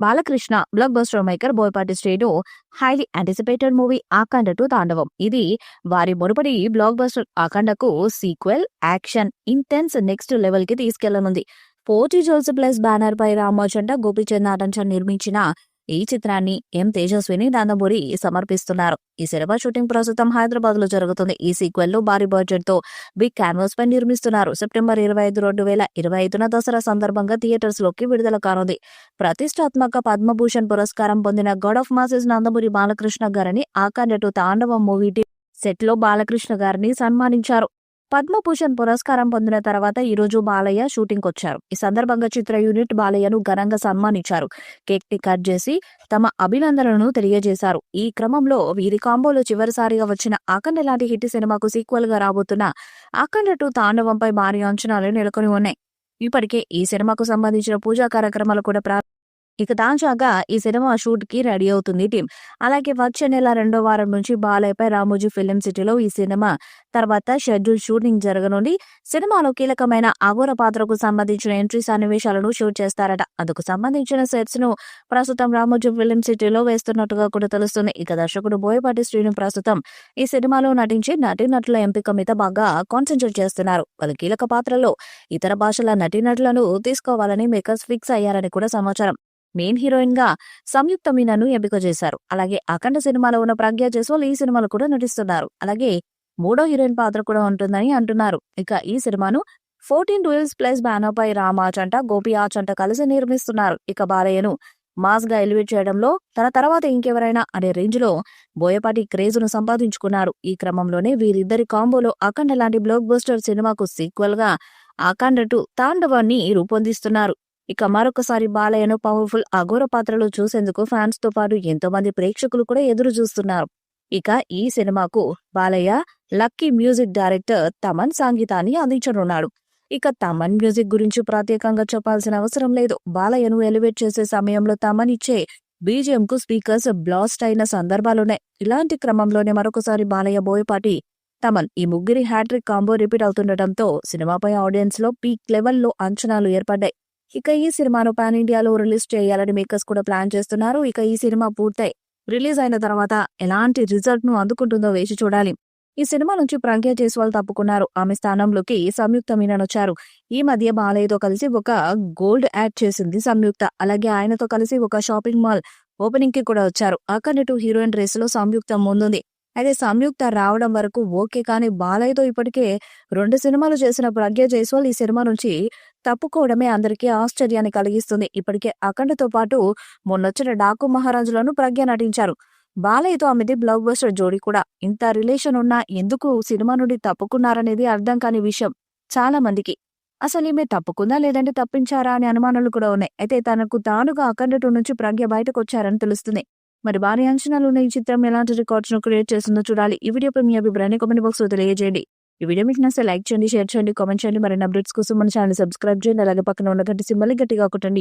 Balakrishna blockbuster maker Boyapati Srinu highly anticipated movie Akhanda 2 Thandavam. ఇది వారి మునుపటి బ్లాక్ బస్టర్ ఆకాండకు sequel, action, intense next level కి తీసుకెళ్లనుంది. పోటీ జోల్స్ ప్లస్ బ్యానర్ పై రామోజంట గోపీచంద్ నాటంచన్ నిర్మించిన ఈ చిత్రాన్ని ఎం తేజస్విని నందమూరి సమర్పిస్తున్నారు. ఈ సినిమా షూటింగ్ ప్రస్తుతం హైదరాబాద్ లో జరుగుతుంది. ఈ సీక్వెల్ లో భారీ బడ్జెట్ తో బిగ్ క్యాన్వాస్ పై నిర్మిస్తున్నారు. సెప్టెంబర్ 25, 2025న దసరా సందర్భంగా థియేటర్స్ లోకి విడుదల కానుంది. ప్రతిష్టాత్మక పద్మభూషణ్ పురస్కారం పొందిన God of masses Nandamuri Balakrishna గారిని ఆకాండ 2 తాండవం మూవీ సెట్ లో బాలకృష్ణ గారిని సన్మానించారు. పద్మభూషణ్ పురస్కారం పొందిన తర్వాత ఈ రోజు బాలయ్య షూటింగ్ వచ్చారు. ఈ సందర్భంగా చిత్ర యూనిట్ బాలయ్యను ఘనంగా సన్మానించారు. కేక్ ని కట్ చేసి తమ అభినందనలను తెలియజేశారు. ఈ క్రమంలో వీరి కాంబోలో చివరిసారిగా వచ్చిన ఆకండ లాంటి హిట్ సినిమాకు సీక్వెల్ గా రాబోతున్న ఆకండ 2 తాండవంపై భారీ అంచనాలు నెలకొని ఉన్నాయి. ఇప్పటికే ఈ సినిమాకు సంబంధించిన పూజా కార్యక్రమాలు కూడా ఇక తాజాగా ఈ సినిమా షూట్ కి రెడీ అవుతుంది టీం. అలాగే వచ్చే నెల 2వ వారం నుంచి బాలయ్యపై రామోజీ ఫిలిం సిటీలో ఈ సినిమా తర్వాత షెడ్యూల్ షూటింగ్ జరగనుంది. సినిమాలో కీలకమైన అఘోర పాత్రకు సంబంధించిన ఎంట్రీ సన్నివేశాలను షూట్ చేస్తారట. అందుకు సంబంధించిన సెట్స్ ను ప్రస్తుతం రామోజీ ఫిలిం సిటీలో వేస్తున్నట్టుగా కూడా తెలుస్తుంది. ఇక దర్శకుడు బోయపాటి శ్రీను ప్రస్తుతం ఈ సినిమాలో నటించి నటీనటుల ఎంపిక మీద బాగా కాన్సన్ట్రేట్ చేస్తున్నారు. పలు కీలక పాత్రల్లో ఇతర భాషల నటీనటులను తీసుకోవాలని మేకర్స్ ఫిక్స్ అయ్యారని కూడా సమాచారం. మెయిన్ హీరోయిన్ గా సంయుక్త మీనన్ను ఎంపిక చేశారు. అలాగే అఖండ సినిమాలో ఉన్న ప్రజ్ఞా జైస్వాల్ ఈ సినిమాలో కూడా నటిస్తున్నారు. అలాగే 3వ హీరోయిన్ పాత్ర కూడా ఉంటుందని అంటున్నారు. ఇక ఈ సినిమాను 14 రూల్స్ ప్లస్ బ్యానర్ పై రామాచంట గోపి ఆచంట కలిసి నిర్మిస్తున్నారు. ఇక బాలయ్యను మాస్ గా ఎలివేట్ చేయడంలో తన తర్వాత ఇంకెవరైనా అనే రేంజ్ లో బోయపాటి క్రేజ్ ను సంపాదించుకున్నారు. ఈ క్రమంలోనే వీరిద్దరి కాంబోలో అఖండ లాంటి బ్లాక్ బస్టర్ సినిమాకు సీక్వెల్ గా ఆకాండ 2 తాండవాన్ని రూపొందిస్తున్నారు. ఇక మరొకసారి బాలయ్యను పవర్ఫుల్ అఘోర పాత్రలో చూసేందుకు ఫ్యాన్స్ తో పాటు ఎంతో మంది ప్రేక్షకులు కూడా ఎదురు చూస్తున్నారు. ఇక ఈ సినిమాకు Balayya lucky music director Thaman సంగీతాన్ని అందించనున్నాడు. ఇక తమన్ మ్యూజిక్ గురించి ప్రత్యేకంగా చెప్పాల్సిన అవసరం లేదు. బాలయ్యను ఎలివేట్ చేసే సమయంలో తమన్ ఇచ్చే బీజిఎం కు స్పీకర్స్ బ్లాస్ట్ అయిన సందర్భాలున్నాయి. ఇలాంటి క్రమంలోనే మరొకసారి బాలయ్య బోయపాటి తమన్ ఈ ముగ్గురి హ్యాట్రిక్ కాంబో రిపీట్ అవుతుండటంతో సినిమాపై ఆడియన్స్ లో పీక్ లెవెల్లో అంచనాలు ఏర్పడ్డాయి. ఇక ఈ సినిమాను పాన్ ఇండియాలో రిలీజ్ చేయాలని మేకర్స్ కూడా ప్లాన్ చేస్తున్నారు. ఇక ఈ సినిమా పూర్తయి రిలీజ్ అయిన తర్వాత ఎలాంటి రిజల్ట్ ను అందుకుంటుందో వేచి చూడాలి. ఈ సినిమా నుంచి ప్రజ్ఞా జైస్వాల్ తప్పుకున్నారు. ఆమె స్థానంలోకి సంయుక్త మీనన్ వచ్చారు. ఈ మధ్య బాలయ్యతో కలిసి ఒక గోల్డ్ యాడ్ చేసింది సంయుక్త. అలాగే ఆయనతో కలిసి ఒక షాపింగ్ మాల్ ఓపెనింగ్ కి కూడా వచ్చారు. అఖండ 2 హీరోయిన్ రేస్ లో సంయుక్త ముందుంది. అయితే సంయుక్త రావడం వరకు ఓకే, కానీ బాలయ్యతో ఇప్పటికే 2 సినిమాలు చేసిన ప్రజ్ఞా జైస్వాల్ ఈ సినిమా నుంచి తప్పుకోవడమే అందరికీ ఆశ్చర్యాన్ని కలిగిస్తుంది. ఇప్పటికే అఖండతో పాటు మొన్నొచ్చిన డాకు మహారాజులను ప్రజ్ఞ నటించారు. బాలయ్యతో ఆమెది బ్లాక్ బస్టర్ జోడీ కూడా. ఇంత రిలేషన్ ఉన్నా ఎందుకు సినిమా నుండి తప్పుకున్నారనేది అర్థం కాని విషయం చాలా మందికి. అసలు ఈమె తప్పుకుందా లేదంటే తప్పించారా అనే అనుమానాలు కూడా ఉన్నాయి. అయితే తనకు తానుగా అఖండ 2 నుంచి ప్రజ్ఞ బయటకు వచ్చారని తెలుస్తుంది. మరి భారీ అంచనాలు ఉన్న ఈ చిత్రం ఎలాంటి రికార్డ్స్ ను క్రియేట్ చేస్తుందో చూడాలి. ఈ వీడియోపై మీ అభిప్రాయాన్ని కామెంట్ బాక్స్ లో తెలియజేయండి. ఈ వీడియో మీకు నచ్చితే లైక్ చేయండి, షేర్ చేయండి, కామెంట్ చేయండి. మరిన్ని అప్డేట్స్ కోసం మన ఛానల్ సబ్స్క్రైబ్ చేయండి. అలాగే పక్కన ఉన్న గంట సింబల్ గట్టిగా కొట్టండి.